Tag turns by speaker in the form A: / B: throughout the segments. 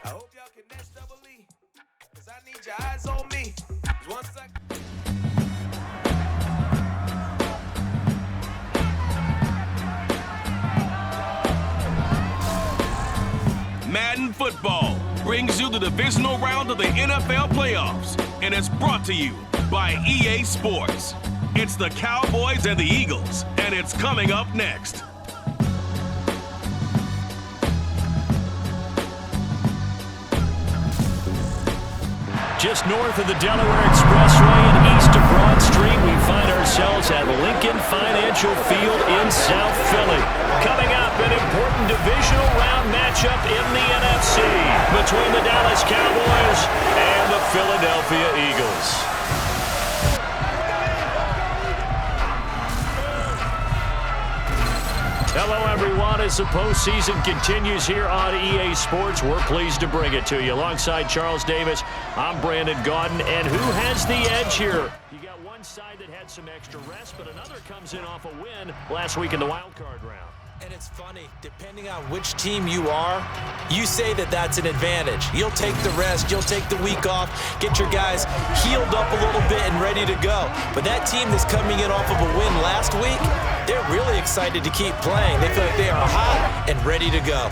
A: I hope y'all can next double E, cause I need your eyes on me. 1 second.
B: Madden Football brings you the divisional round of the NFL playoffs, and it's brought to you by EA Sports. It's the Cowboys and the Eagles, and it's coming up next.
C: Just north of the Delaware Expressway and east of Broad Street, we find ourselves at Lincoln Financial Field in South Philly. Coming up, an important divisional round matchup in the NFC between the Dallas Cowboys and the Philadelphia Eagles. Hello, everyone. As the postseason continues here on EA Sports, we're pleased to bring it to you. Alongside Charles Davis, I'm Brandon Gaudin. And who has the edge here? You got one side that had some extra rest, but another comes in off a win last week in the wild card round.
D: And it's funny, depending on which team you are, you say that that's an advantage. You'll take the rest, you'll take the week off, get your guys healed up a little bit and ready to go. But that team that's coming in off of a win last week, they're really excited to keep playing. They feel like they are hot and ready to go.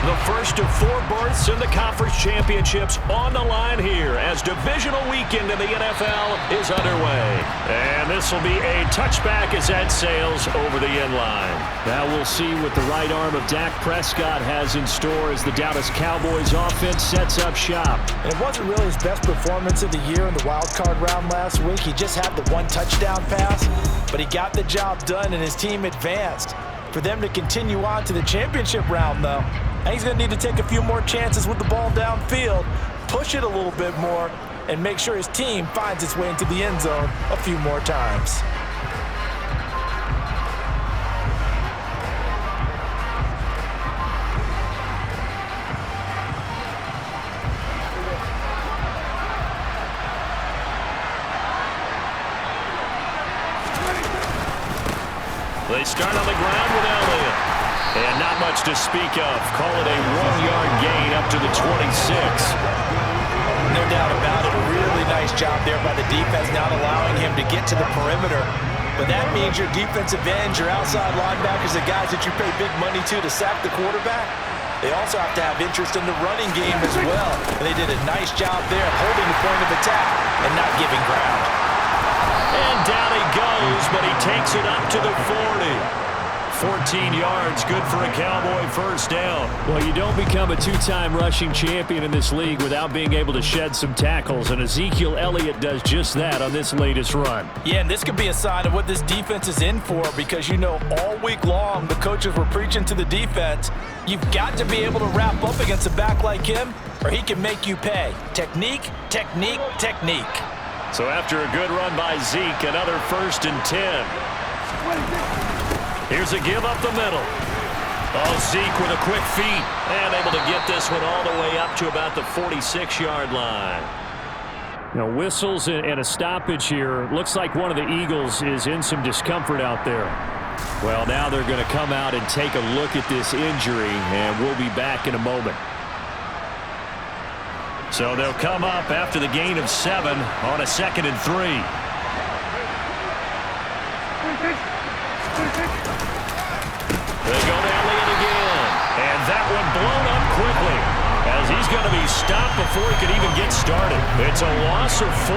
C: The first of 4 berths in the conference championships on the line here as divisional weekend in the NFL is underway. And this will be a touchback as that sails over the end line. Now we'll see what the right arm of Dak Prescott has in store as the Dallas Cowboys offense sets up shop.
E: And it wasn't really his best performance of the year in the wild card round last week. He just had the 1 touchdown pass, but he got the job done and his team advanced. For them to continue on to the championship round, though, he's going to need to take a few more chances with the ball downfield, push it a little bit more, and make sure his team finds its way into the end zone a few more times.
C: They start on the ground with Elliott. And not much to speak of. Call it a 1-yard gain up to the 26.
E: No doubt about it. A really nice job there by the defense, not allowing him to get to the perimeter. But that means your defensive ends, your outside linebackers, the guys that you pay big money to sack the quarterback, they also have to have interest in the running game as well. And they did a nice job there holding the point of attack and not giving ground.
C: And down he goes, but he takes it up to the 40. 14 yards, good for a Cowboy first down. Well, you don't become a 2-time rushing champion in this league without being able to shed some tackles, and Ezekiel Elliott does just that on this latest run.
E: Yeah, and this could be a sign of what this defense is in for, because you know all week long the coaches were preaching to the defense, you've got to be able to wrap up against a back like him, or he can make you pay. Technique, technique, technique.
C: So after a good run by Zeke, another 1st and 10. Here's a give up the middle. Oh, Zeke with a quick feet and able to get this one all the way up to about the 46-yard line. You know, whistles and a stoppage here. Looks like one of the Eagles is in some discomfort out there. Well, now they're going to come out and take a look at this injury, and we'll be back in a moment. So they'll come up after the gain of 7 on a 2nd and 3. They go to Elliott again. And that one blown up quickly as he's going to be stopped before he could even get started. It's a loss of 4.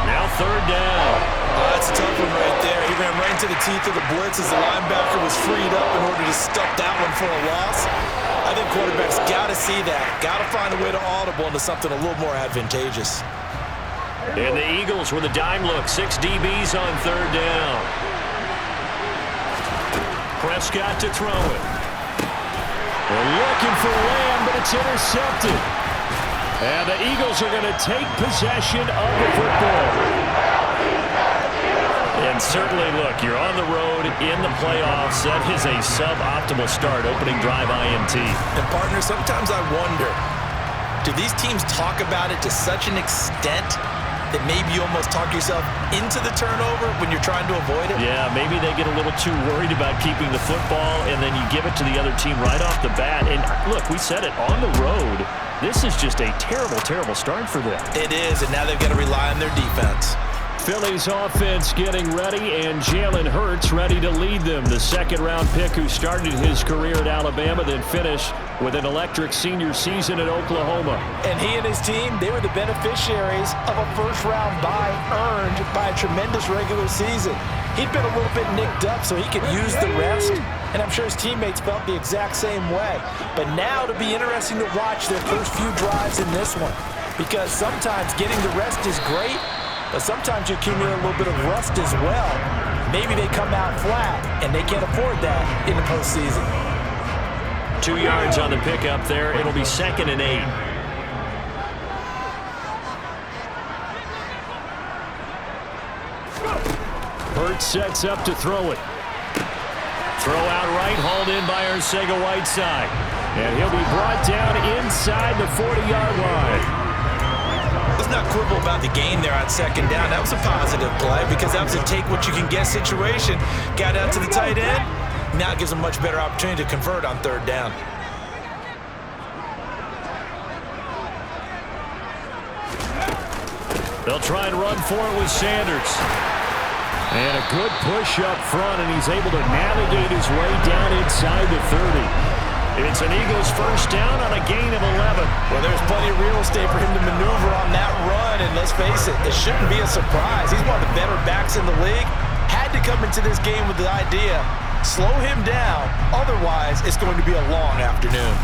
C: Now 3rd down.
D: That's a tough one right there. He ran right into the teeth of the blitz as the linebacker was freed up in order to stuff that one for a loss. I think quarterbacks got to see that. Got to find a way to audible into something a little more advantageous.
C: And the Eagles with a dime look. 6 DBs on 3rd down. Prescott to throw it. They're looking for Lamb, but it's intercepted. And the Eagles are going to take possession of the football. And certainly, look, you're on the road in the playoffs. That is a suboptimal start, opening drive INT.
D: And, partner, sometimes I wonder, do these teams talk about it to such an extent that maybe you almost talk yourself into the turnover when you're trying to avoid it?
C: Yeah, maybe they get a little too worried about keeping the football, and then you give it to the other team right off the bat. And, look, we said it, on the road, this is just a terrible, terrible start for them.
D: It is, and now they've got to rely on their defense.
C: Philly's offense getting ready, and Jalen Hurts ready to lead them. The second-round pick who started his career at Alabama, then finished with an electric senior season at Oklahoma.
E: And he and his team, they were the beneficiaries of a first-round bye earned by a tremendous regular season. He'd been a little bit nicked up so he could use the rest, and I'm sure his teammates felt the exact same way. But now it'll be interesting to watch their first few drives in this one, because sometimes getting the rest is great, but sometimes you accumulate a little bit of rust as well. Maybe they come out flat, and they can't afford that in the postseason.
C: 2 yards on the pickup there. It'll be 2nd and 8. Hurts sets up to throw it. Throw out right, hauled in by Arcega-Whiteside. And he'll be brought down inside the 40-yard line.
D: Let's not quibble about the gain there on second down. That was a positive play because that was a take-what-you-can-get situation. Got out to the tight end. Now it gives them a much better opportunity to convert on third down.
C: They'll try and run for it with Sanders. And a good push up front, and he's able to navigate his way down inside the 30. It's an Eagles first down on a gain of 11.
D: Well, there's plenty of real estate for him to maneuver on that run, and let's face it, it shouldn't be a surprise. He's one of the better backs in the league. Had to come into this game with the idea, slow him down, otherwise it's going to be a long afternoon.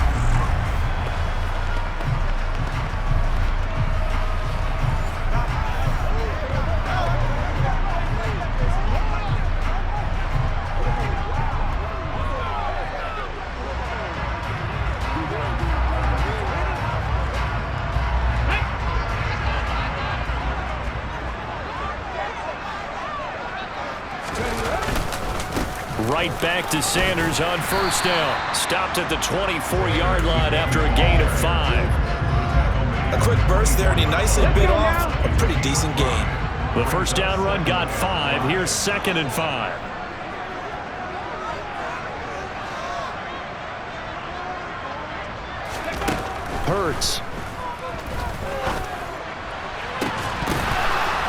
C: Right back to Sanders on first down. Stopped at the 24-yard line after a gain of 5.
D: A quick burst there, and he nicely bit off a pretty decent gain.
C: The first down run got 5. Here's 2nd and 5. Hurts.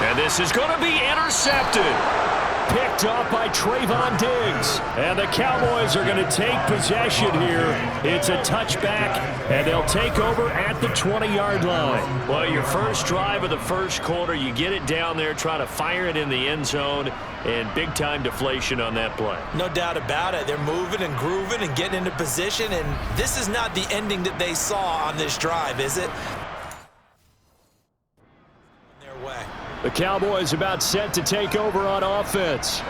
C: And this is going to be intercepted. Picked off by Trayvon Diggs. And the Cowboys are going to take possession here. It's a touchback, and they'll take over at the 20-yard line. Well, your first drive of the first quarter, you get it down there, try to fire it in the end zone, and big-time deflation on that play.
D: No doubt about it. They're moving and grooving and getting into position, and this is not the ending that they saw on this drive, is it? Their way.
C: The Cowboys about set to take over on offense.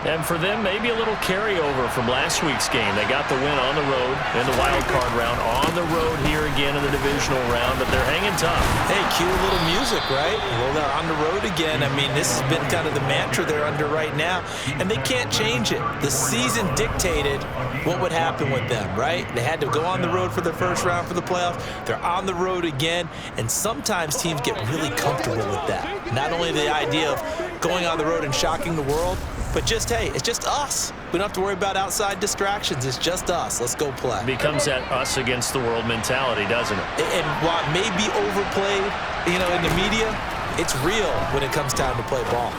C: And for them, maybe a little carryover from last week's game. They got the win on the road in the wild card round, on the road here again in the divisional round, but they're hanging tough.
D: Hey, cue a little music, right? Well, they're on the road again. I mean, this has been kind of the mantra they're under right now, and they can't change it. The season dictated what would happen with them, right? They had to go on the road for the first round for the playoffs. They're on the road again, and sometimes teams get really comfortable with that. Not only the idea of going on the road and shocking the world, but just, hey, it's just us. We don't have to worry about outside distractions. It's just us. Let's go play.
C: It becomes that us against the world mentality, doesn't it?
D: And while it may be overplayed, in the media, it's real when it comes time to play ball.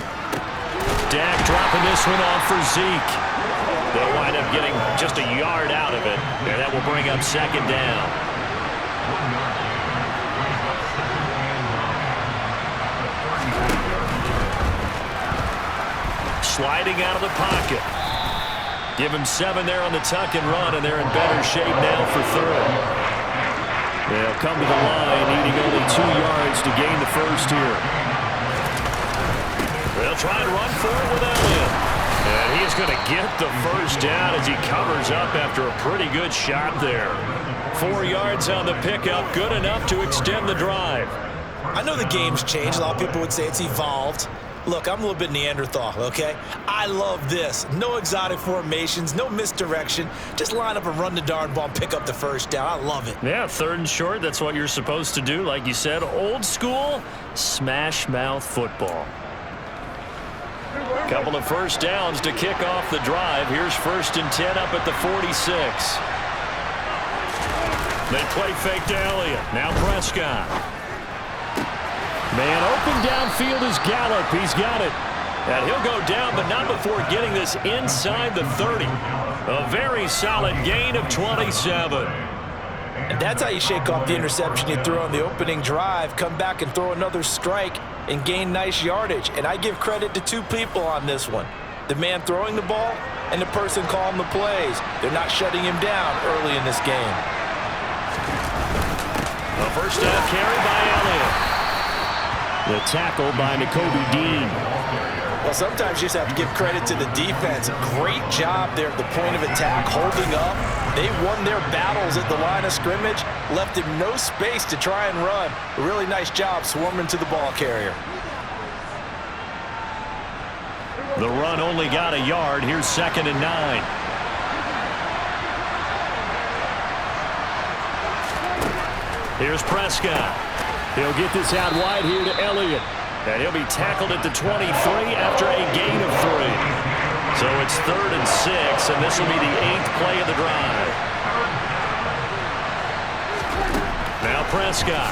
C: Dak dropping this one off for Zeke. They'll wind up getting just a yard out of it, and that will bring up 2nd down. Sliding out of the pocket. Give him 7 there on the tuck and run, and they're in better shape now for 3rd. They'll come to the line, needing only 2 yards to gain the first here. They'll try and run for it with Elliott. And he's going to get the first down as he covers up after a pretty good shot there. 4 yards on the pickup, good enough to extend the drive.
D: I know the game's changed. A lot of people would say it's evolved. Look, I'm a little bit Neanderthal, okay? I love this. No exotic formations, no misdirection. Just line up and run the darn ball and pick up the first down. I love it.
C: Yeah, 3rd and short, that's what you're supposed to do. Like you said, old school, smash mouth football. Couple of first downs to kick off the drive. Here's 1st and 10 up at the 46. They play fake to Elliott. Now Prescott. Man open downfield is Gallup. He's got it. And he'll go down, but not before getting this inside the 30. A very solid gain of 27.
E: And that's how you shake off the interception you threw on the opening drive, come back and throw another strike and gain nice yardage. And I give credit to 2 people on this one. The man throwing the ball and the person calling the plays. They're not shutting him down early in this game.
C: A first down carry by Elliott. The tackle by Nakobe Dean.
E: Well, sometimes you just have to give credit to the defense. Great job there at the point of attack, holding up. They won their battles at the line of scrimmage, left him no space to try and run. A really nice job swarming to the ball carrier.
C: The run only got a yard. Here's 2nd and 9. Here's Prescott. He'll get this out wide here to Elliott. And he'll be tackled at the 23 after a gain of 3. So it's 3rd and 6, and this will be the 8th play of the drive. Now Prescott.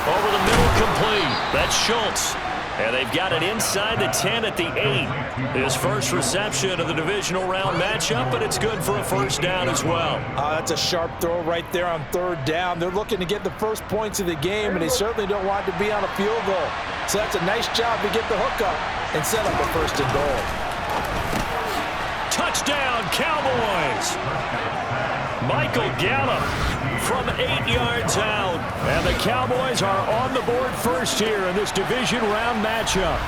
C: Over the middle, complete. That's Schultz. And they've got it inside the 10 at the 8. His first reception of the divisional round matchup, but it's good for a first down as well.
E: That's a sharp throw right there on 3rd down. They're looking to get the first points of the game, and they certainly don't want to be on a field goal. So that's a nice job to get the hook up and set up a 1st and goal.
C: Touchdown, Cowboys! Michael Gallup from 8 yards out. And the Cowboys are on the board first here in this division round matchup.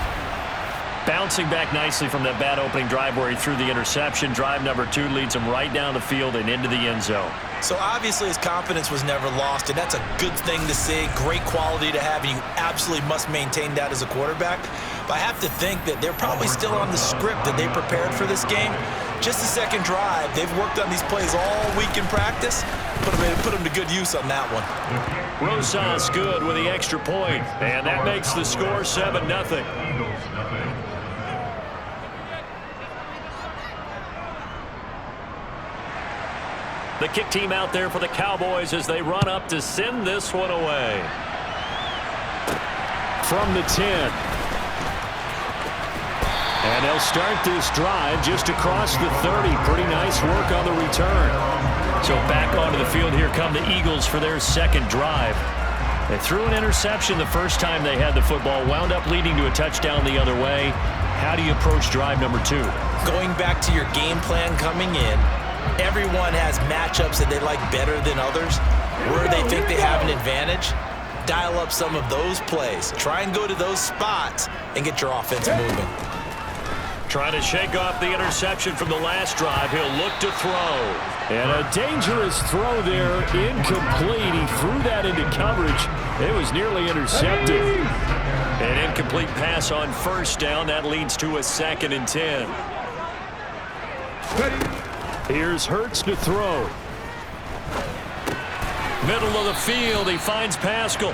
C: Bouncing back nicely from that bad opening drive where he threw the interception. Drive number 2 leads him right down the field and into the end zone.
D: So obviously his confidence was never lost, and that's a good thing to see, great quality to have, and you absolutely must maintain that as a quarterback. But I have to think that they're probably still on the script that they prepared for this game. Just the 2nd drive, they've worked on these plays all week in practice. Put them to good use on that one.
C: Rosas good with the extra point, and that makes the score 7-0. The kick team out there for the Cowboys as they run up to send this one away. From the 10. And they'll start this drive just across the 30. Pretty nice work on the return. So back onto the field here come the Eagles for their 2nd drive. They threw an interception the first time they had the football, wound up leading to a touchdown the other way. How do you approach drive number 2?
D: Going back to your game plan coming in, everyone has matchups that they like better than others. Where they think they have an advantage, dial up some of those plays. Try and go to those spots and get your offense moving.
C: Trying to shake off the interception from the last drive. He'll look to throw. And a dangerous throw there, incomplete. He threw that into coverage. It was nearly intercepted. An incomplete pass on 1st down. That leads to a 2nd and 10. Here's Hurts to throw. Middle of the field, he finds Pascal.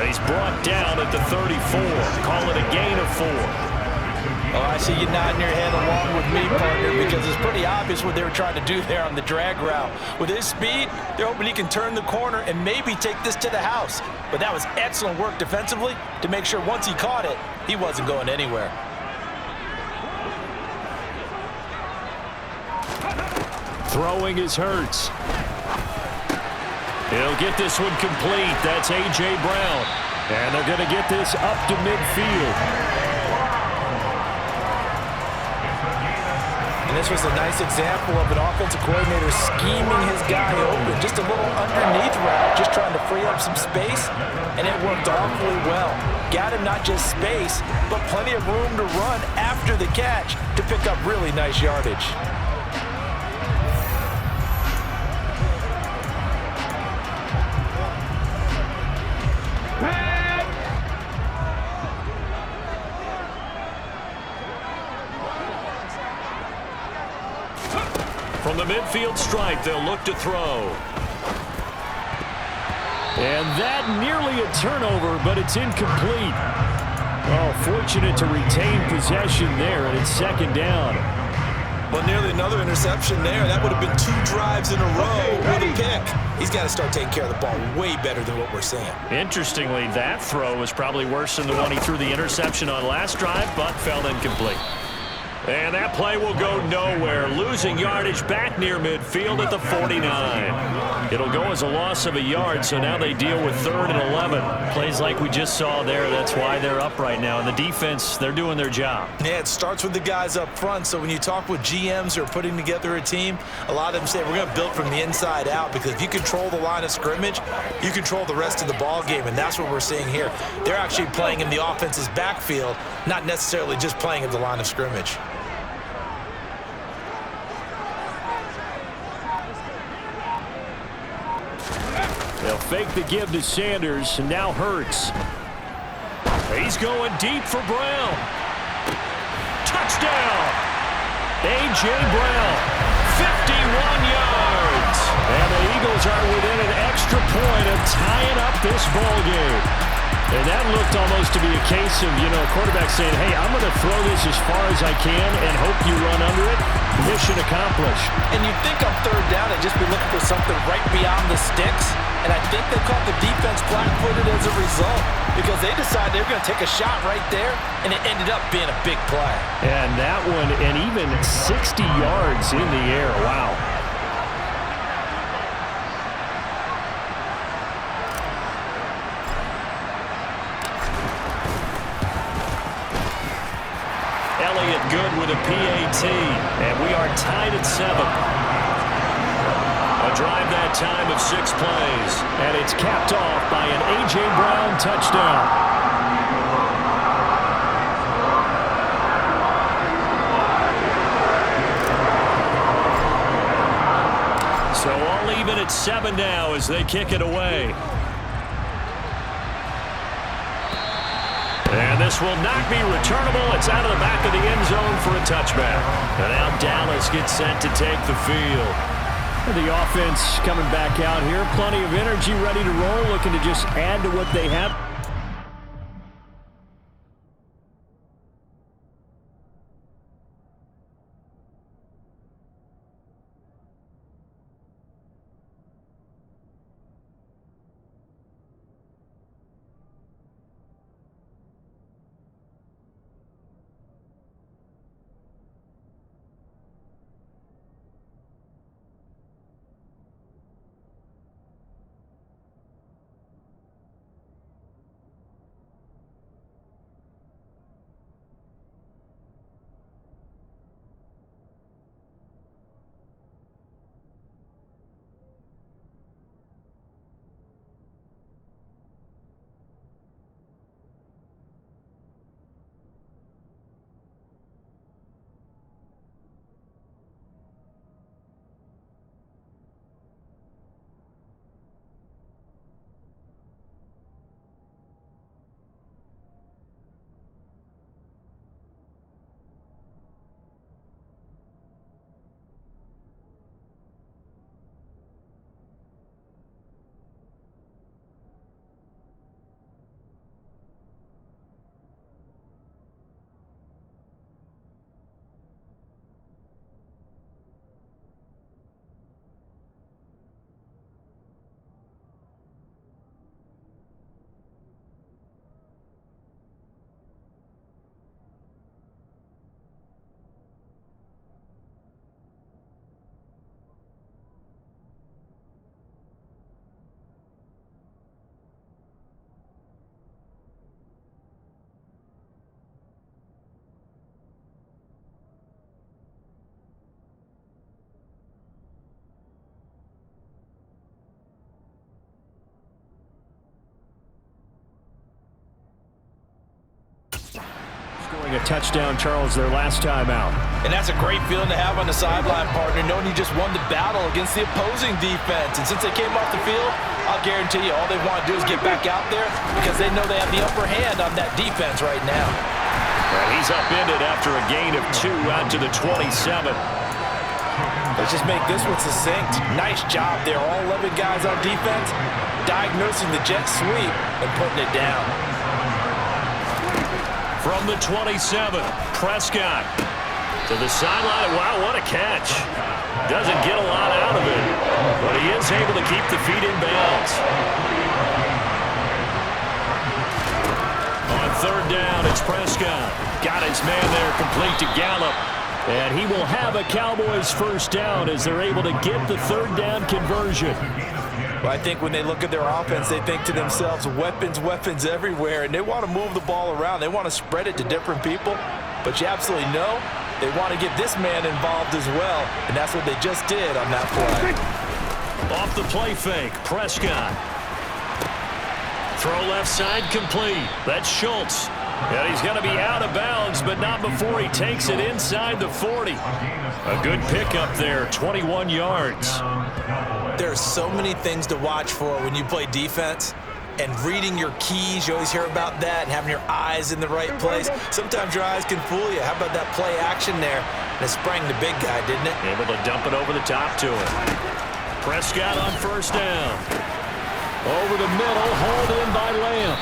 C: He's brought down at the 34. Call it a gain of 4.
E: Oh, I see you nodding your head along with me, partner, because it's pretty obvious what they were trying to do there on the drag route. With his speed, they're hoping he can turn the corner and maybe take this to the house. But that was excellent work defensively to make sure once he caught it, he wasn't going anywhere.
C: Throwing is Hurts. He'll get this one complete. That's A.J. Brown. And they're going to get this up to midfield.
E: And this was a nice example of an offensive coordinator scheming his guy open. Just a little underneath route, just trying to free up some space, and it worked awfully well. Got him not just space, but plenty of room to run after the catch to pick up really nice yardage.
C: midfield stripe. They'll look to throw. And that nearly a turnover, but it's incomplete. Oh, fortunate to retain possession there, and it's second down.
D: Well, nearly another interception there. That would have been 2 drives in a row with a pick. He's got to start taking care of the ball way better than what we're seeing.
C: Interestingly, that throw was probably worse than the one he threw the interception on last drive, but fell incomplete. And that play will go nowhere. Losing yardage back near midfield at the 49. It'll go as a loss of a yard, so now they deal with 3rd and 11. Plays like we just saw there, that's why they're up right now. And the defense, they're doing their job.
D: Yeah, it starts with the guys up front. So when you talk with GMs who are putting together a team, a lot of them say we're going to build from the inside out, because if you control the line of scrimmage, you control the rest of the ball game, and that's what we're seeing here. They're actually playing in the offense's backfield, not necessarily just playing at the line of scrimmage.
C: They'll fake the give to Sanders, and now Hurts. He's going deep for Brown. Touchdown! A.J. Brown, 51 yards. And the Eagles are within an extra point of tying up this ball game. And that looked almost to be a case of, a quarterback saying, hey, I'm going to throw this as far as I can and hope you run under it. Mission accomplished.
E: And you'd think on 3rd down, they'd just be looking for something right beyond the sticks. And I think they caught the defense flat-footed as a result, because they decided they were going to take a shot right there, and it ended up being a big play.
C: And that one, and even 60 yards in the air. Wow. Elliott good with a PAT, and we are tied at 7. A drive that time of 6 plays, and it's capped off by an A.J. Brown touchdown. So all even at 7 now as they kick it away. And this will not be returnable. It's out of the back of the end zone for a touchback. And now Dallas gets set to take the field. The offense coming back out here. Plenty of energy, ready to roll, looking to just add to what they have. Scoring a touchdown, Charles, their last time out.
E: And that's a great feeling to have on the sideline, partner, knowing you just won the battle against the opposing defense. And since they came off the field, I'll guarantee you all they want to do is get back out there, because they know they have the upper hand on that defense right now.
C: And he's upended after a gain of 2 out to the 27.
E: Let's just make this one succinct. Nice job there. All 11 guys on defense diagnosing the jet sweep and putting it down.
C: From the 27, Prescott to the sideline. Wow, what a catch. Doesn't get a lot out of it, but he is able to keep the feet in bounds. On third down, it's Prescott. Got his man there, complete to Gallup. And he will have a Cowboys first down as they're able to get the third down conversion.
E: Well, I think when they look at their offense, they think to themselves, weapons, weapons everywhere, and they want to move the ball around. They want to spread it to different people, but you absolutely know they want to get this man involved as well, and that's what they just did on that play.
C: Off the play fake, Prescott. Throw left side complete. That's Schultz. And he's going to be out of bounds, but not before he takes it inside the 40. A good pickup there, 21 yards.
D: There are so many things to watch for when you play defense. And reading your keys, you always hear about that, and having your eyes in the right place. Sometimes your eyes can fool you. How about that play action there? And it sprang the big guy, didn't it?
C: Able to dump it over the top to him. Prescott on first down. Over the middle, hauled in by Lamb.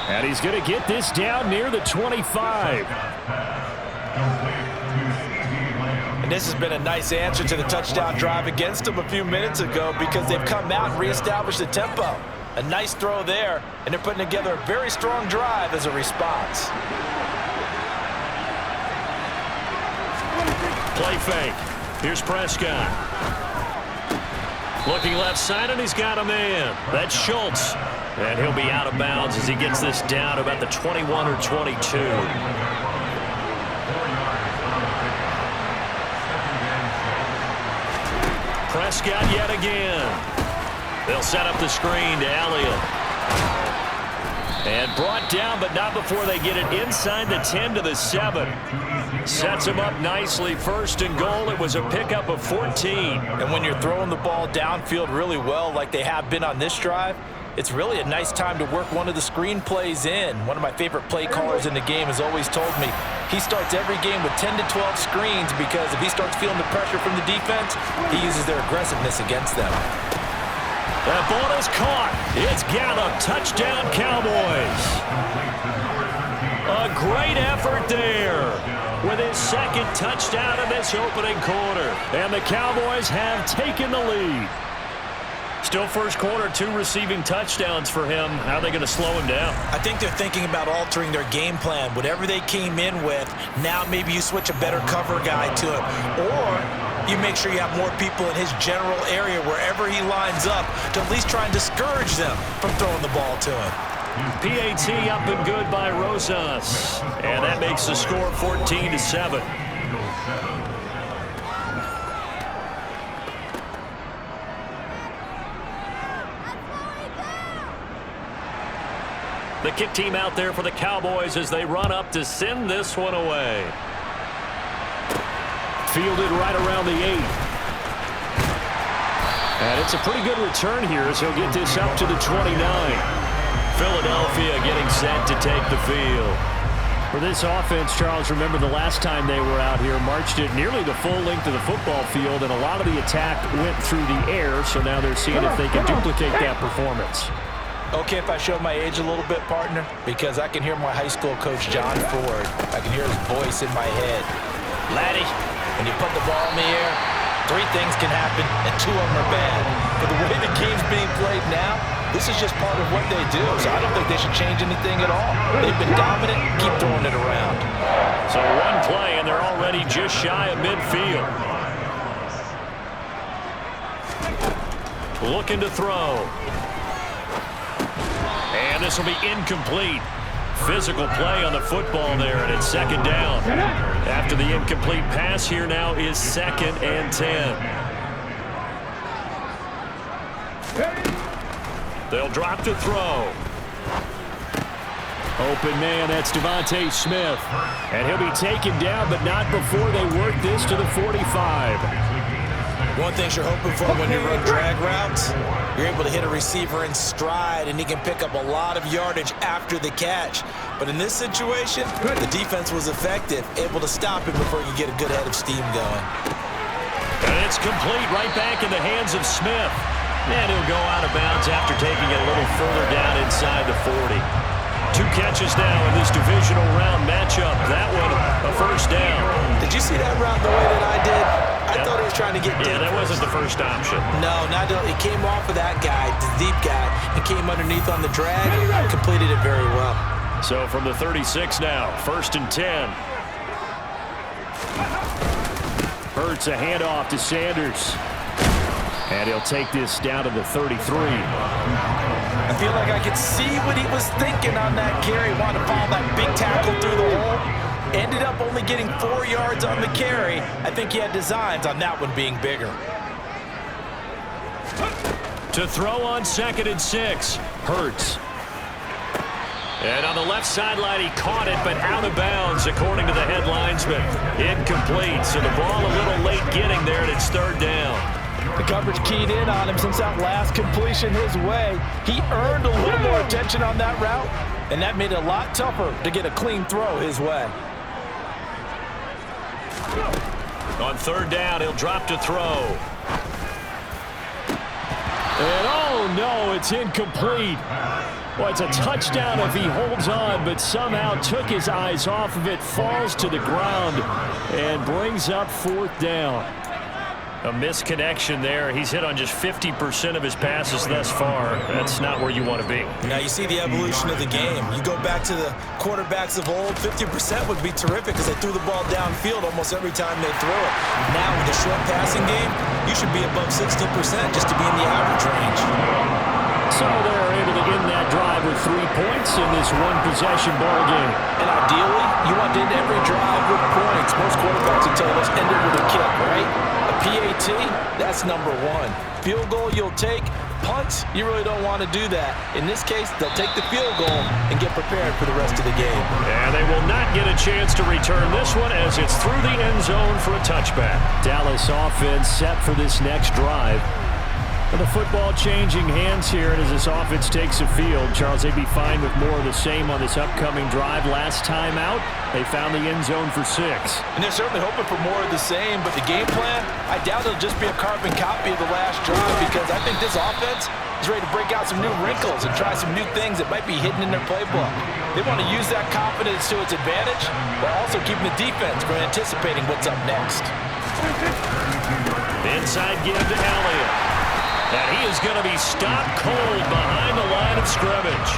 C: And he's going to get this down near the 25.
E: And this has been a nice answer to the touchdown drive against them a few minutes ago because they've come out and reestablished the tempo. A nice throw there, and they're putting together a very strong drive as a response.
C: Play fake. Here's Prescott. Looking left side, and he's got a man. That's Schultz. And he'll be out of bounds as he gets this down about the 21 or 22. Prescott yet again. They'll set up the screen to Elliott. And brought down, but not before they get it inside the 10 to the 7. Sets him up nicely. First and goal. It was a pickup of 14.
E: And when you're throwing the ball downfield really well like they have been on this drive, it's really a nice time to work one of the screen plays in. One of my favorite play callers in the game has always told me he starts every game with 10 to 12 screens because if he starts feeling the pressure from the defense, he uses their aggressiveness against them.
C: That ball is caught. It's Gallup. Touchdown, Cowboys. A great effort there with his second touchdown in this opening quarter. And the Cowboys have taken the lead. Still first quarter, 2 receiving touchdowns for him. How are they going to slow him down?
D: I think they're thinking about altering their game plan. Whatever they came in with, now maybe you switch a better cover guy to him. Or you make sure you have more people in his general area wherever he lines up to at least try and discourage them from throwing the ball to him.
C: PAT up and good by Rosas. And that makes the score 14-7. The kick team out there for the Cowboys as they run up to send this one away. Fielded right around the 8. And it's a pretty good return here as he'll get this up to the 29. Philadelphia getting set to take the field. For this offense, Charles, remember the last time they were out here, marched it nearly the full length of the football field, and a lot of the attack went through the air, so now they're seeing if they can duplicate that performance.
E: Okay, if I show my age a little bit, partner, because I can hear my high school coach, John Ford. I can hear his voice in my head. Laddie, when you put the ball in the air, 3 things can happen, and 2 of them are bad. But the way the game's being played now, this is just part of what they do, so I don't think they should change anything at all. They've been dominant. Keep throwing it around.
C: So one play, and they're already just shy of midfield. Looking to throw. And this will be incomplete. Physical play on the football there, and it's second down. After the incomplete pass, here now is 2nd and 10. They'll drop to throw. Open man, that's Devontae Smith. And he'll be taken down, but not before they work this to the 45.
D: One thing you're hoping for when you run drag routes, you're able to hit a receiver in stride, and he can pick up a lot of yardage after the catch. But in this situation, the defense was effective, able to stop him before he could get a good head of steam going.
C: And it's complete right back in the hands of Smith. And he'll go out of bounds after taking it a little further down inside the 40. 2 catches now in this divisional round matchup. That one, a first down.
D: Did you see that route the way that I did? I thought he was trying to get deep.
C: Yeah, that wasn't the first option.
D: No, not at all. He came off of that guy, the deep guy, and came underneath on the drag. Completed it very well.
C: So from the 36 now, 1st and 10. Hurts a handoff to Sanders. And he'll take this down to the 33.
E: I feel like I could see what he was thinking on that carry. Wanted to follow that big tackle through the hole. Ended up only getting 4 yards on the carry. I think he had designs on that one being bigger.
C: To throw on 2nd and 6. Hurts. And on the left sideline, he caught it, but out of bounds, according to the head linesman. Incomplete, so the ball a little late getting there, and it's 3rd down.
E: The coverage keyed in on him since that last completion his way. He earned a little more attention on that route, and that made it a lot tougher to get a clean throw his way.
C: On 3rd down, he'll drop to throw. And oh no, it's incomplete. Well, it's a touchdown if he holds on, but somehow took his eyes off of it, falls to the ground, and brings up 4th down. A misconnection there. He's hit on just 50% of his passes thus far. That's not where you want to be.
D: Now you see the evolution of the game. You go back to the quarterbacks of old, 50% would be terrific because they threw the ball downfield almost every time they threw it. Now with the short passing game, you should be above 60% just to be in the average range.
C: So they're able to end that drive with 3 points in this one-possession ball game.
E: And ideally, you want to end every drive with points. Most quarterbacks will tell you let's end it with a kick, right? A PAT, that's number 1. Field goal you'll take. Punts, you really don't want to do that. In this case, they'll take the field goal and get prepared for the rest of the game.
C: And they will not get a chance to return this one as it's through the end zone for a touchback. Dallas offense set for this next drive. The football changing hands here, and as this offense takes the field, Charles, they'd be fine with more of the same on this upcoming drive. Last time out, they found the end zone for 6.
E: And they're certainly hoping for more of the same, but the game plan, I doubt it'll just be a carbon copy of the last drive because I think this offense is ready to break out some new wrinkles and try some new things that might be hidden in their playbook. They want to use that confidence to its advantage, while also keeping the defense from anticipating what's up next.
C: Inside give to Elliott. And he is going to be stopped cold behind the line of scrimmage.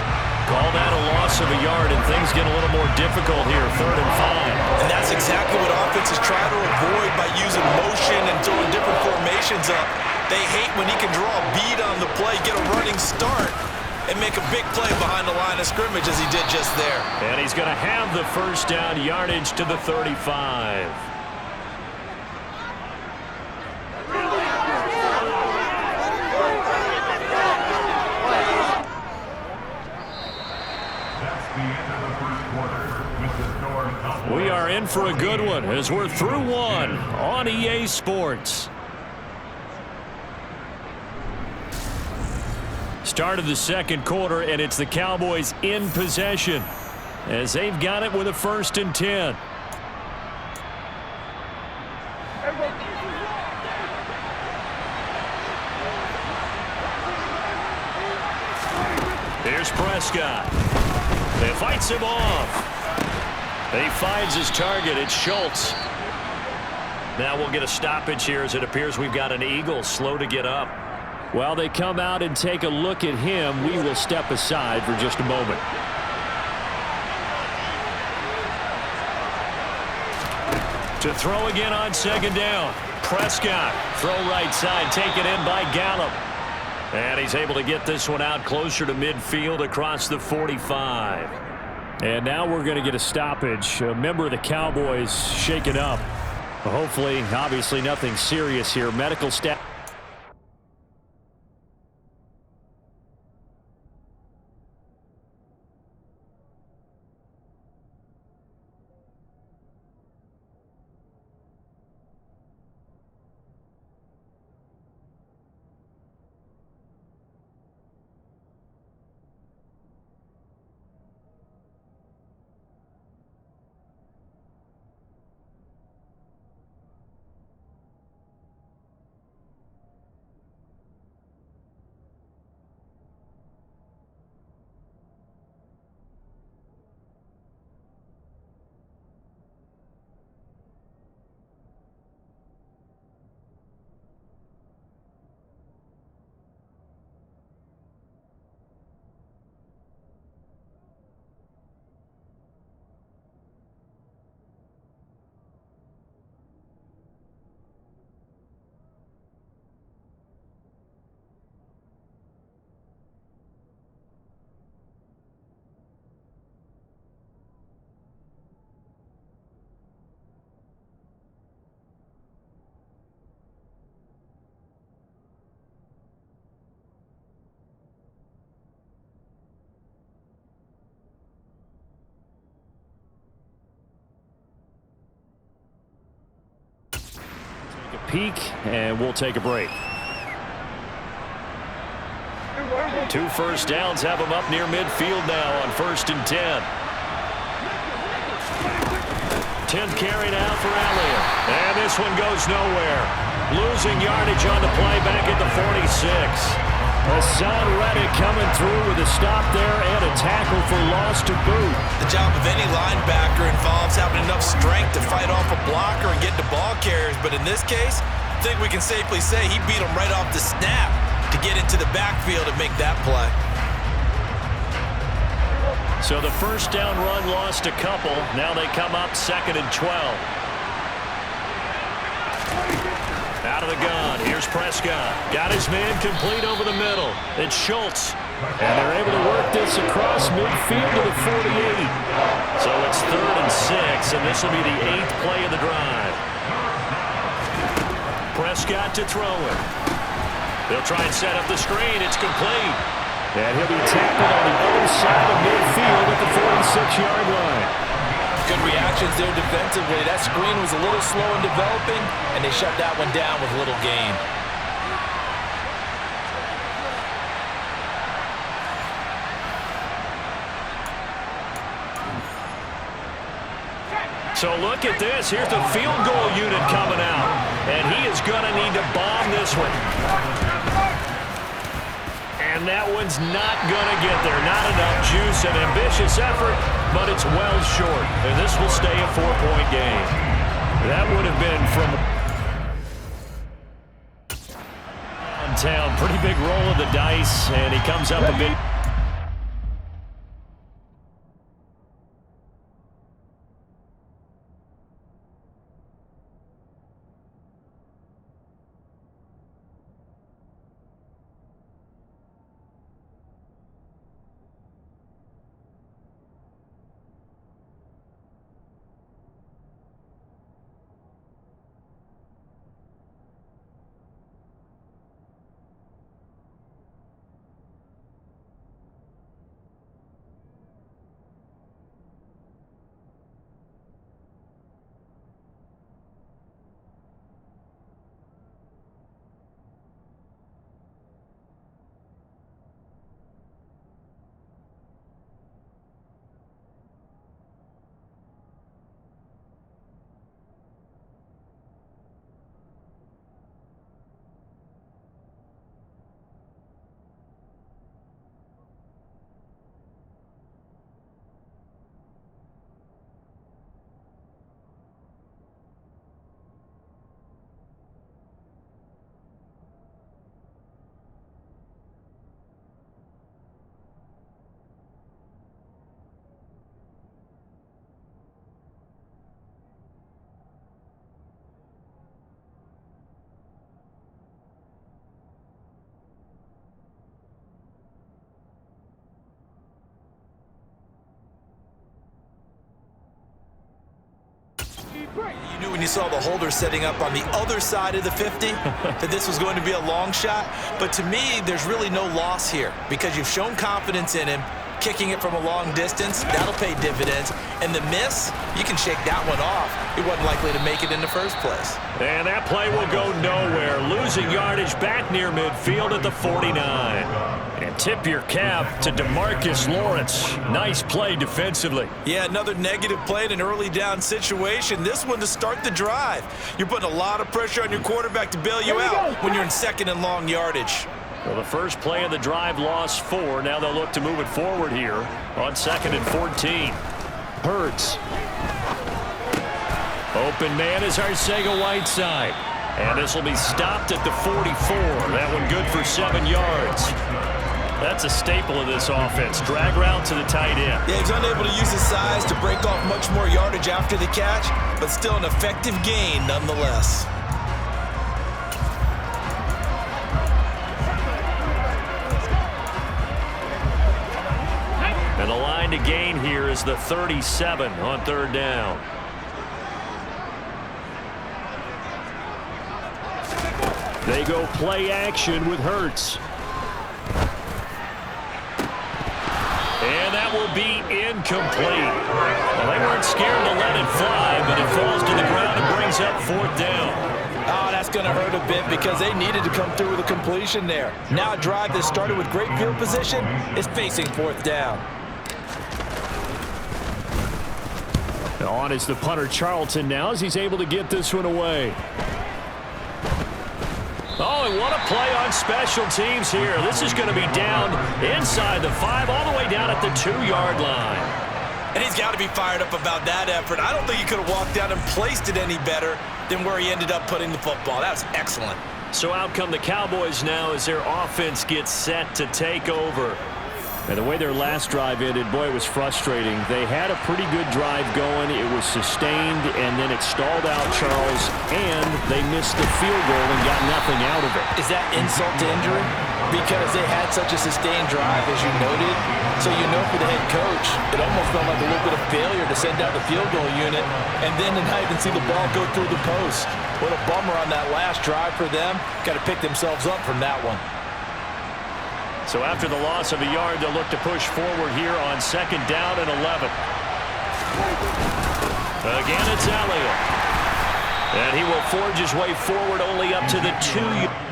C: Call that a loss of a yard, and things get a little more difficult here, 3rd and 5.
D: And that's exactly what offenses try to avoid by using motion and throwing different formations up. They hate when he can draw a bead on the play, get a running start, and make a big play behind the line of scrimmage as he did just there.
C: And he's going to have the first down yardage to the 35. We are in for a good one as we're through one on EA Sports. Start of the 2nd quarter, and it's the Cowboys in possession as they've got it with a 1st and 10. Here's Prescott. He fights him off. He finds his target. It's Schultz. Now we'll get a stoppage here as it appears we've got an Eagle slow to get up. While they come out and take a look at him, we will step aside for just a moment. To throw again on 2nd down. Prescott. Throw right side. Taken in by Gallup. And he's able to get this one out closer to midfield across the 45. And now we're going to get a stoppage. A member of the Cowboys shaken up. Hopefully, obviously nothing serious here. Medical staff. peek, and we'll take a break. 2 first downs have them up near midfield now on 1st and 10. 10th carry now for Elliott. And this one goes nowhere. Losing yardage on the play back at the 46. Hassan Reddick coming through with a stop there and a tackle for loss to boot.
D: The job of any linebacker involves having enough strength to fight off a blocker and get the ball carriers. But in this case, I think we can safely say he beat him right off the snap to get into the backfield and make that play.
C: So the first down run lost a couple. Now they come up 2nd and 12. Out of the gun. Here's Prescott. Got his man complete over the middle. It's Schultz. And they're able to work this across midfield to the 48. So it's 3rd and 6, and this will be the 8th play of the drive. Prescott to throw it. They'll try and set up the screen. It's complete. And he'll be tackled on the other side of midfield at the 46-yard line.
D: Good reactions there defensively. That screen was a little slow in developing, and they shut that one down with little gain.
C: So look at this. Here's the field goal unit coming out. And he is going to need to bomb this one. And that one's not going to get there. Not enough juice. An ambitious effort, but it's well short. And this will stay a 4-point game. That would have been from downtown. Pretty big roll of the dice, and he comes up a bit.
D: You knew when you saw the holder setting up on the other side of the 50 that this was going to be a long shot. But to me, there's really no loss here because you've shown confidence in him. Kicking it from a long distance, that'll pay dividends. And the miss, you can shake that one off. He wasn't likely to make it in the first place.
C: And that play will go nowhere. Losing yardage back near midfield at the 49. And tip your cap to DeMarcus Lawrence. Nice play defensively.
D: Yeah, another negative play in an early down situation. This one to start the drive. You're putting a lot of pressure on your quarterback to bail you out when you're in 2nd and long yardage.
C: Well, the first play of the drive lost 4. Now they'll look to move it forward here on 2nd and 14. Hurts. Open man is Arcega-Whiteside. And this will be stopped at the 44. That one good for 7 yards. That's a staple of this offense. Drag route to the tight end.
D: Yeah, he's unable to use his size to break off much more yardage after the catch, but still an effective gain nonetheless.
C: And the line to gain here is the 37 on 3rd down. They go play action with Hurts. And that will be incomplete. Well, they weren't scared to let it fly, but it falls to the ground and brings up 4th down.
E: Oh, that's going to hurt a bit because they needed to come through with a completion there. Now a drive that started with great field position is facing fourth down.
C: On is the punter Charlton now as he's able to get this one away. Oh, and what a play on special teams here. This is going to be down inside the 5 all the way down at the 2-yard line.
D: And he's got to be fired up about that effort. I don't think he could have walked down and placed it any better than where he ended up putting the football. That was excellent.
C: So out come the Cowboys now as their offense gets set to take over. And the way their last drive ended, boy, it was frustrating. They had a pretty good drive going. It was sustained, and then it stalled out, Charles, and they missed the field goal and got nothing out of it.
E: Is that insult to injury? Because they had such a sustained drive, as you noted. So you know for the head coach, it almost felt like a little bit of failure to send out the field goal unit and then to not even see the ball go through the post. What a bummer on that last drive for them. Got to pick themselves up from that one.
C: So after the loss of a yard, they'll look to push forward here on 2nd down and 11. Again, it's Elliott. And he will forge his way forward only up to the 2-yard.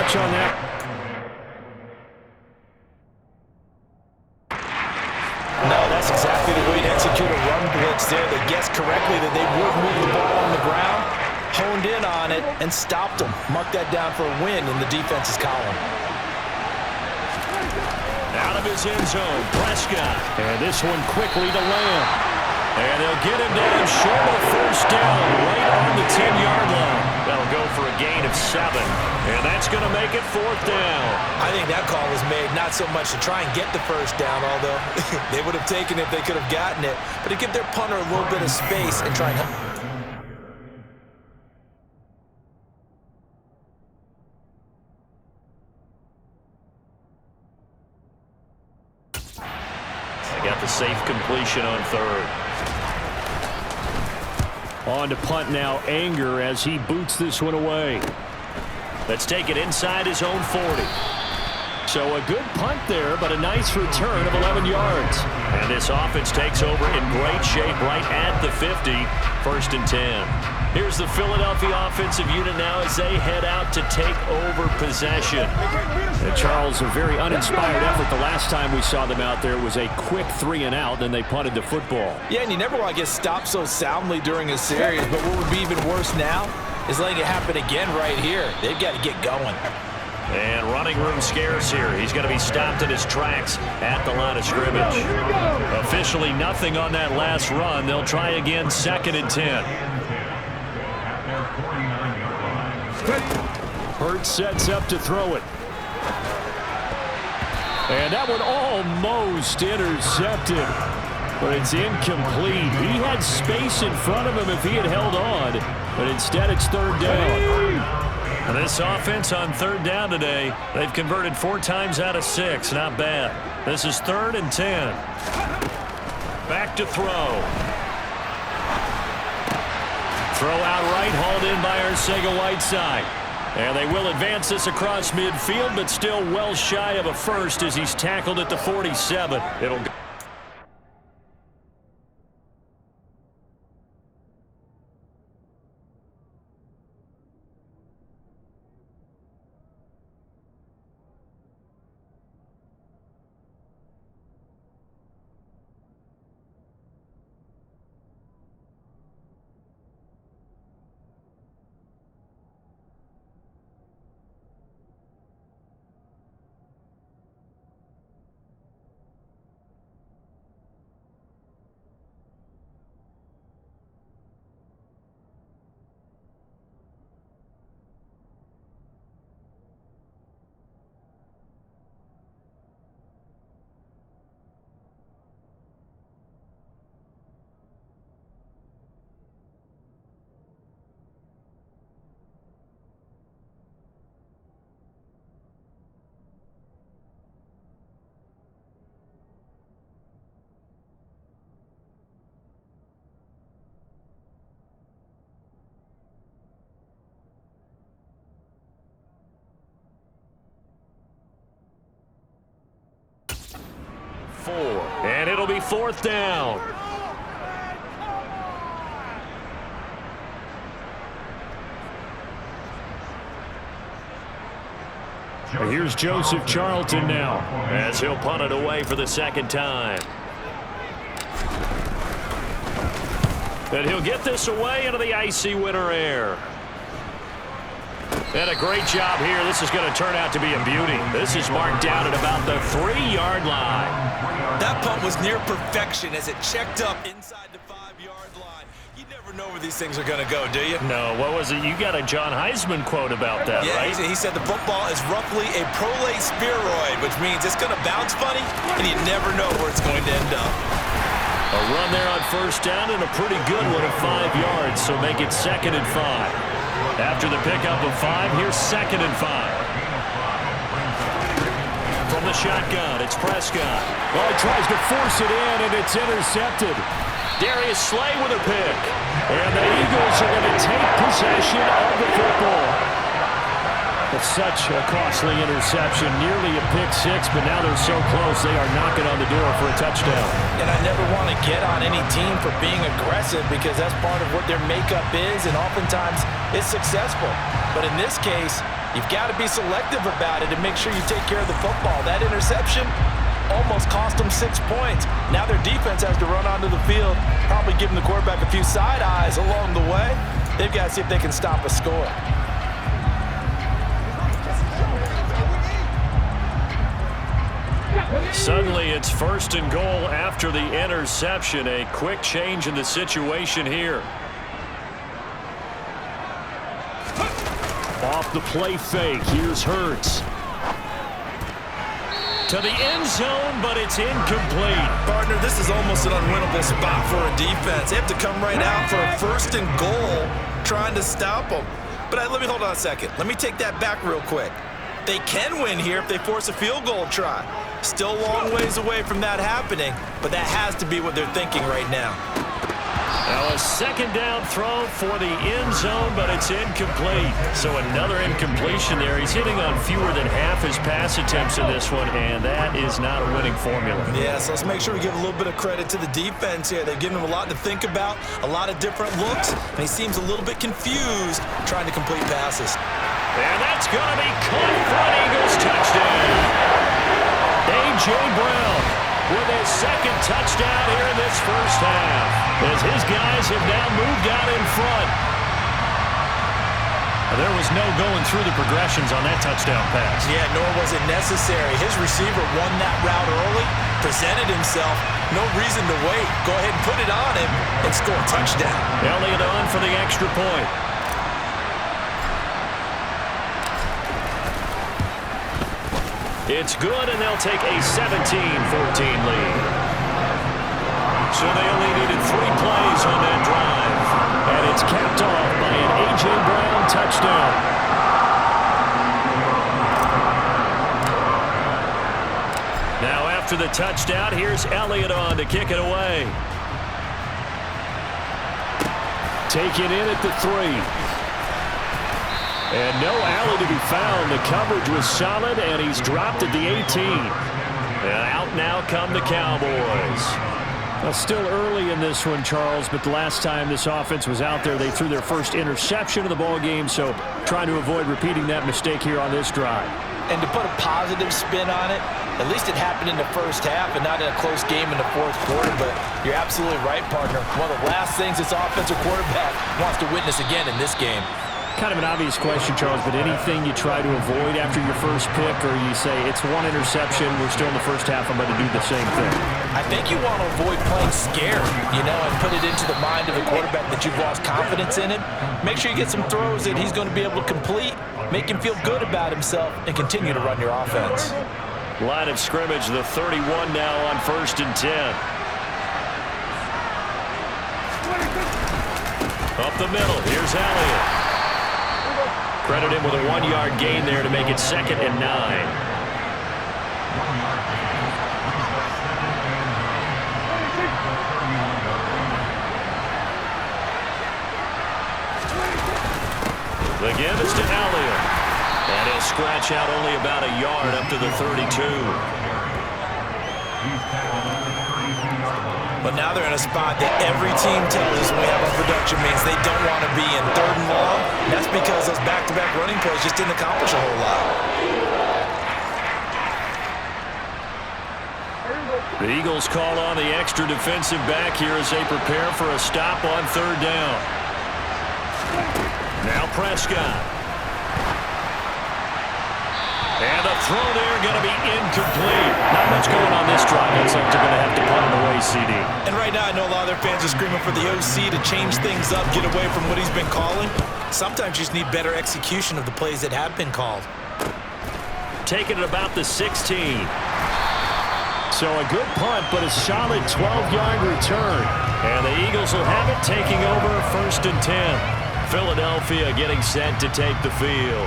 C: touch on that.
E: No, that's exactly the way to execute a run blitz there. They guessed correctly that they would move the ball on the ground, honed in on it, and stopped them. Marked that down for a win in the defense's column.
C: Out of his end zone, Prescott. And this one quickly to Lamb. And they'll get him down short of first down, right on the 10-yard line. That'll go for a gain of 7. And that's going to make it 4th down.
D: I think that call was made not so much to try and get the first down, although they would have taken it if they could have gotten it, but to give their punter a little bit of space and try and help.
C: Got the safe completion on 3rd. On to punt now, Anger as he boots this one away. Let's take it inside his own 40. So a good punt there, but a nice return of 11 yards. And this offense takes over in great shape right at the 50, 1st and 10. Here's the Philadelphia offensive unit now as they head out to take over possession. And Charles, a very uninspired effort. The last time we saw them out there was a quick 3-and-out, then they punted the football.
E: Yeah, and you never want to get stopped so soundly during a series, but what would be even worse now is letting it happen again right here. They've got to get going.
C: And running room scarce here. He's going to be stopped in his tracks at the line of scrimmage. Officially nothing on that last run. They'll try again, 2nd and 10. Hurts sets up to throw it. And that one almost intercepted, but it's incomplete. He had space in front of him if he had held on, but instead it's 3rd down. And this offense on 3rd down today, they've converted 4 times out of 6. Not bad. This is 3rd and 10. Back to throw. Throw out right, hauled in by Arcega-Whiteside. And they will advance this across midfield, but still well shy of a first as he's tackled at the 47. It'll go. And it'll be 4th down. Here's Joseph Charlton now as he'll punt it away for the 2nd time. And he'll get this away into the icy winter air. And a great job here. This is going to turn out to be a beauty. This is marked down at about the 3-yard line.
D: That punt was near perfection as it checked up inside the 5-yard line. You never know where these things are going to go, do you?
C: No, what was it? You got a John Heisman quote about that,
D: yeah,
C: right?
D: He said the football is roughly a prolate spheroid, which means it's going to bounce funny, and you never know where it's going to end up.
C: A run there on 1st down and a pretty good one of 5 yards, so make it 2nd and 5. After the pickup of 5, here's 2nd and 5. From the shotgun, it's Prescott.
F: Well, he tries to force it in, and it's intercepted.
C: Darius Slay with a pick. And the Eagles are going to take possession of the football.
F: It's such a costly interception, nearly a pick 6, but now they're so close they are knocking on the door for a touchdown.
E: And I never want to get on any team for being aggressive because that's part of what their makeup is, and oftentimes it's successful. But in this case, You've got to be selective about it and make sure you take care of the football. That interception almost cost them 6 points. Now their defense has to run onto the field, probably giving the quarterback a few side eyes along the way. They've got to see if they can stop a score.
C: Suddenly it's 1st and goal after the interception. A quick change in the situation here.
F: Off the play fake, here's Hurts.
C: To the end zone, but it's incomplete.
E: Partner, this is almost an unwinnable spot for a defense. They have to come right out for a 1st and goal trying to stop them. But let me hold on a second. Let me take that back real quick. They can win here if they force a field goal try. Still a long ways away from that happening, but that has to be what they're thinking right now.
C: Now a 2nd down throw for the end zone, but it's incomplete. So another incompletion there. He's hitting on fewer than half his pass attempts in this one, and that is not a winning formula.
E: Yeah, so let's make sure we give a little bit of credit to the defense here. They've given him a lot to think about, a lot of different looks, and he seems a little bit confused trying to complete passes.
C: And that's going to be caught for an Eagles touchdown. A.J. Brown with his 2nd touchdown here in this first half, as his guys have now moved out in front. There was no going through the progressions on that touchdown pass.
E: Yeah, nor was it necessary. His receiver won that route early, presented himself, no reason to wait. Go ahead and put it on him and score a touchdown.
C: Elliott on for the extra point. It's good, and they'll take a 17-14 lead. So they only needed 3 plays on that drive. And it's capped off by an A.J. Brown touchdown. Now after the touchdown, here's Elliott on to kick it away.
F: Taken in at the 3. And no alley to be found. The coverage was solid, and he's dropped at the 18.
C: And out now come the Cowboys.
F: Well, still early in this one, Charles, but the last time this offense was out there, they threw their first interception of the ball game, so trying to avoid repeating that mistake here on this drive.
E: And to put a positive spin on it, at least it happened in the first half and not in a close game in the 4th quarter, but you're absolutely right, partner. One of the last things this offensive quarterback wants to witness again in this game.
F: Kind of an obvious question, Charles, but anything you try to avoid after your first pick, or you say it's 1 interception, we're still in the first half, I'm going to do the same thing?
E: I think you want to avoid playing scared, and put it into the mind of the quarterback that you've lost confidence in him. Make sure you get some throws that he's going to be able to complete, make him feel good about himself, and continue to run your offense.
C: Line of scrimmage, the 31 now on 1st and 10. Up the middle, here's Elliott. Credit him with a 1-yard gain there to make it 2nd and 9. The give is to Elliott. And he'll scratch out only about a yard up to the 32.
E: But now they're in a spot that every team tells us when we have our production means they don't want to be in 3rd and long. That's because those back-to-back running plays just didn't accomplish a whole lot.
C: The Eagles call on the extra defensive back here as they prepare for a stop on 3rd down. Now Prescott. And the throw there going to be incomplete. Not much going on this drive. Looks like they're going to have to punt it away, CD.
E: And right now I know a lot of their fans are screaming for the OC to change things up, get away from what he's been calling. Sometimes you just need better execution of the plays that have been called.
C: Taking it about the 16.
F: So a good punt, but a solid 12-yard return.
C: And the Eagles will have it, taking over 1st and 10. Philadelphia getting set to take the field.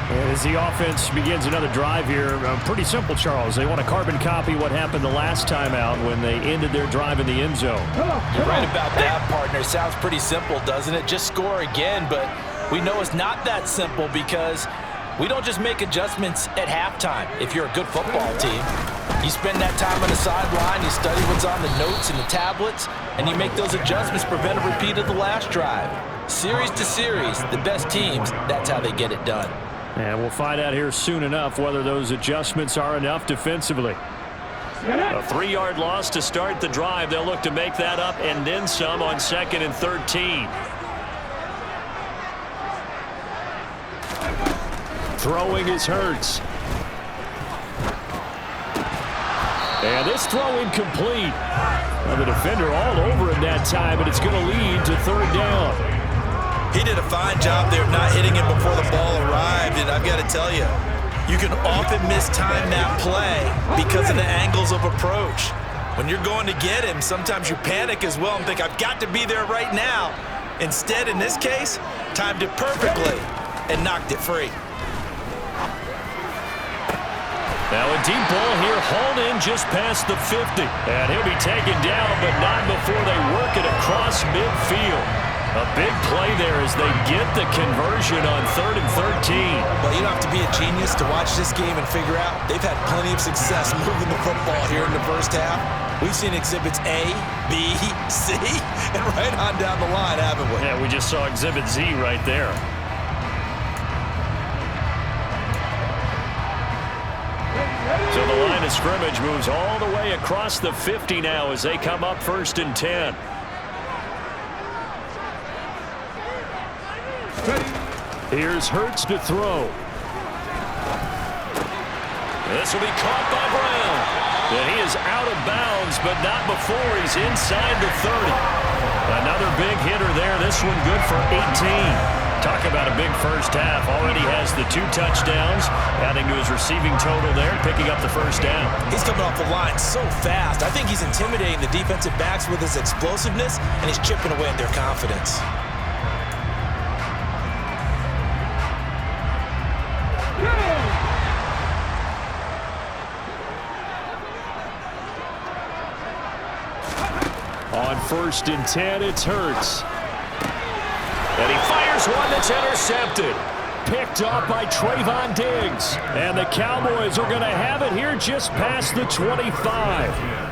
F: As the offense begins another drive here, pretty simple, Charles. They want to carbon copy what happened the last time out when they ended their drive in the end zone.
E: You're right about that, partner. Sounds pretty simple, doesn't it? Just score again, but we know it's not that simple because we don't just make adjustments at halftime. If you're a good football team, you spend that time on the sideline, you study what's on the notes and the tablets, and you make those adjustments, prevent a repeat of the last drive. Series to series, the best teams, that's how they get it done.
F: And we'll find out here soon enough whether those adjustments are enough defensively.
C: A 3-yard loss to start the drive. They'll look to make that up and then some on 2nd and 13.
F: Throwing is Hurts. And this throw incomplete. Well, the defender all over him that time, and it's going to lead to 3rd down.
D: He did a fine job there not hitting him before the ball arrived, and I've got to tell you, you can often mistime that play because of the angles of approach. When you're going to get him, sometimes you panic as well and think, I've got to be there right now. Instead, in this case, timed it perfectly and knocked it free.
C: Now a deep ball here, hauled in just past the 50. And he'll be taken down, but not before they work it across midfield. A big play there as they get the conversion on 3rd and 13.
D: Well, you don't have to be a genius to watch this game and figure out they've had plenty of success moving the football here in the first half. We've seen exhibits A, B, C, and right on down the line, haven't we?
C: Yeah, we just saw exhibit Z right there. So the line of scrimmage moves all the way across the 50 now as they come up 1st and 10.
F: Here's Hurts to throw.
C: This will be caught by Brown. And he is out of bounds, but not before he's inside the 30. Another big hitter there. This one good for 18. Talk about a big first half. Already has the 2 touchdowns, adding to his receiving total there, picking up the 1st down.
D: He's coming off the line so fast. I think he's intimidating the defensive backs with his explosiveness, and he's chipping away at their confidence.
F: On 1st and 10, it's Hurts.
C: And he fires one that's intercepted.
F: Picked up by Trayvon Diggs. And the Cowboys are going to have it here just past the 25.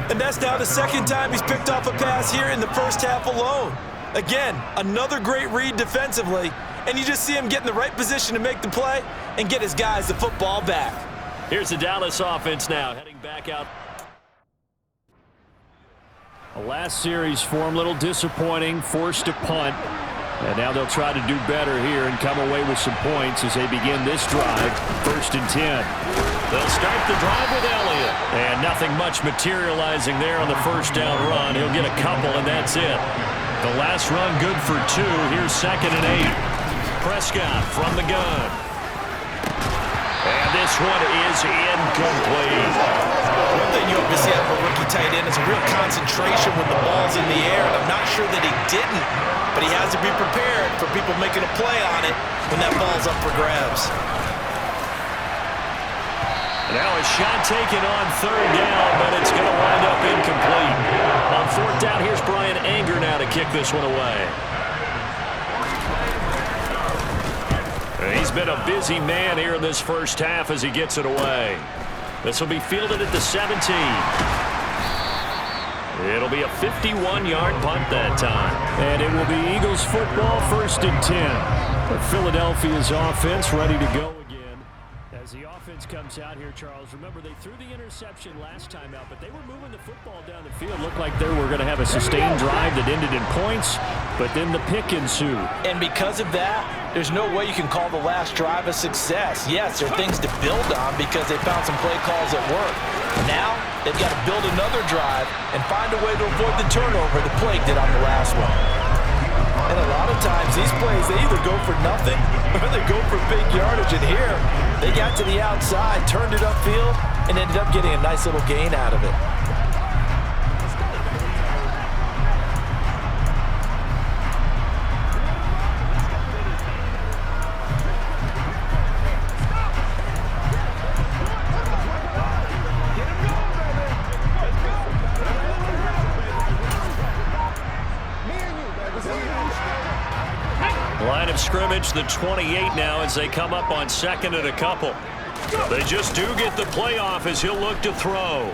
D: And that's now the 2nd time he's picked off a pass here in the first half alone. Again, another great read defensively. And you just see him get in the right position to make the play and get his guys the football back.
C: Here's the Dallas offense now, heading back out.
F: The last series for him, a little disappointing, forced to punt. And now they'll try to do better here and come away with some points as they begin this drive, 1st and 10.
C: They'll start the drive with Elliott.
F: And nothing much materializing there on the 1st down run. He'll get a couple, and that's it.
C: The last run good for 2. Here's 2nd and 8. Prescott from the gun. And this one is incomplete.
D: One thing you hope to see out of a rookie tight end is a real concentration when the ball's in the air. And I'm not sure that he didn't, but he has to be prepared for people making a play on it when that ball's up for grabs.
C: Now a shot taken on 3rd down, but it's going to wind up incomplete. On 4th down, here's Brian Anger now to kick this one away. He's been a busy man here in this first half as he gets it away. This will be fielded at the 17. It'll be a 51-yard punt that time.
F: And it will be Eagles football, 1st and 10. But Philadelphia's offense ready to go again. As the offense comes out here, Charles, remember they threw the interception last time out, but they were moving the football down the field. Looked like they were going to have a sustained drive that ended in points, but then the pick ensued.
E: And because of that, there's no way you can call the last drive a success. Yes, there are things to build on because they found some play calls that work. Now, they've got to build another drive and find a way to avoid the turnover the Plague did on the last one. And a lot of times, these plays, they either go for nothing or they go for big yardage. And here, they got to the outside, turned it upfield, and ended up getting a nice little gain out of it.
C: Line of scrimmage, the 28 now as they come up on 2nd and a couple. They just do get the playoff as he'll look to throw.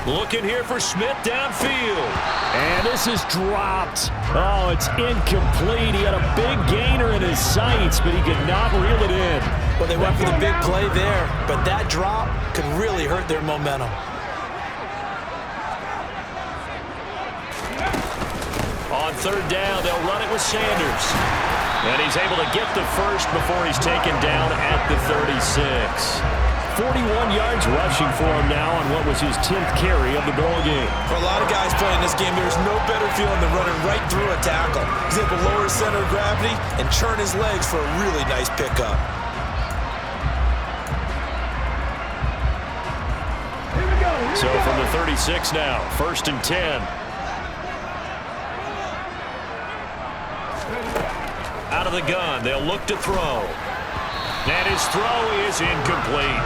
C: Looking here for Smith downfield.
F: And this is dropped. Oh, it's incomplete. He had a big gainer in his sights, but he could not reel it in.
D: Well, they went for the big play there, but that drop could really hurt their momentum.
C: On third down, they'll run it with Sanders. And he's able to get the first before he's taken down at the 36.
F: 41 yards rushing for him now on what was his 10th carry of the ball game.
D: For a lot of guys playing this game, there's no better feeling than running right through a tackle. He's able to lower his center of gravity and churn his legs for a really nice pickup.
C: So from the 36 now, 1st and 10. Out of the gun, they'll look to throw. And his throw is incomplete.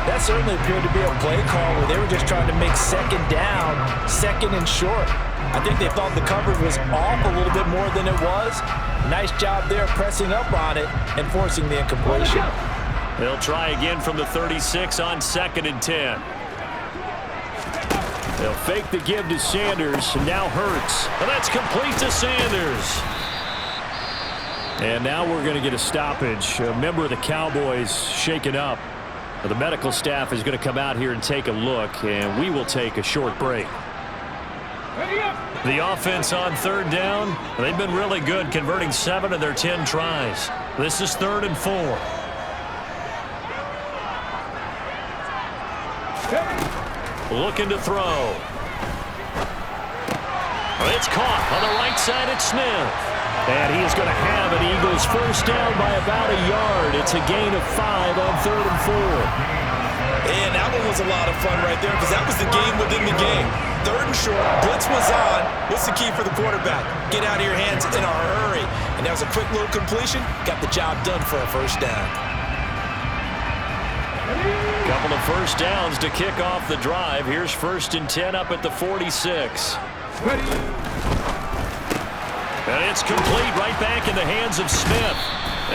E: That certainly appeared to be a play call where they were just trying to make second down, second and short. I think they thought the coverage was off a little bit more than it was. Nice job there pressing up on it and forcing the incompletion.
C: They'll try again from the 36 on 2nd and 10.
F: They'll fake the give to Sanders, and now Hurts.
C: And that's complete to Sanders.
F: And now we're going to get a stoppage. A member of the Cowboys shaken up. The medical staff is going to come out here and take a look, and we will take a short break.
C: The offense on 3rd down, they've been really good, converting 7 of their 10 tries. This is 3rd and 4. Looking to throw. It's caught on the right side at Smith.
F: And he is going to have an Eagles first down by about a yard. It's a gain of 5 on 3rd and 4.
D: And that one was a lot of fun right there because that was the game within the game. 3rd and short, blitz was on. What's the key for the quarterback? Get out of your hands in a hurry. And that was a quick little completion. Got the job done for a first down.
C: Couple of first downs to kick off the drive. Here's 1st and 10 up at the 46. And it's complete right back in the hands of Smith.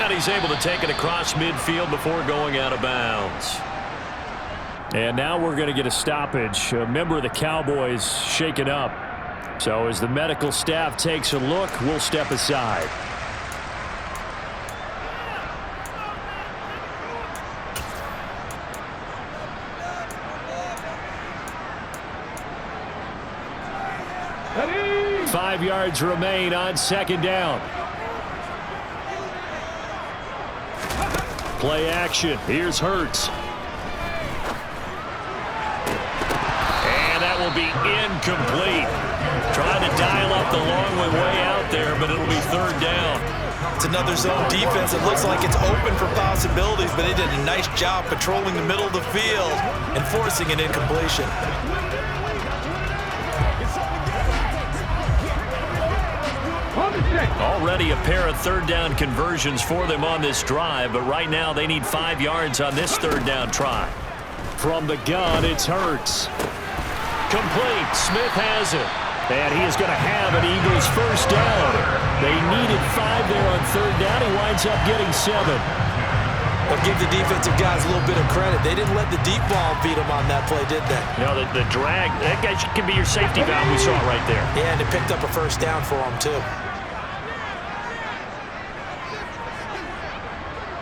C: And he's able to take it across midfield before going out of bounds.
F: And now we're going to get a stoppage. A member of the Cowboys shaken up. So as the medical staff takes a look, we'll step aside.
A: Ready?
F: 5 yards remain on 2nd down. Play action. Here's Hurts.
C: And that will be incomplete. Trying to dial up the long way out there, but it'll be 3rd down.
D: It's another zone defense. It looks like it's open for possibilities, but they did a nice job patrolling the middle of the field and forcing an incompletion.
C: Already a pair of 3rd down conversions for them on this drive, but right now they need 5 yards on this 3rd down try.
F: From the gun, it's Hurts.
C: Complete. Smith has it.
F: And he is going to have an Eagles first down. They needed 5 there on 3rd down. He winds up getting 7.
D: But give the defensive guys a little bit of credit. They didn't let the deep ball beat them on that play, did they?
C: You know, the drag, that guy can be your safety valve we saw right there.
D: Yeah, and it picked up a first down for them, too.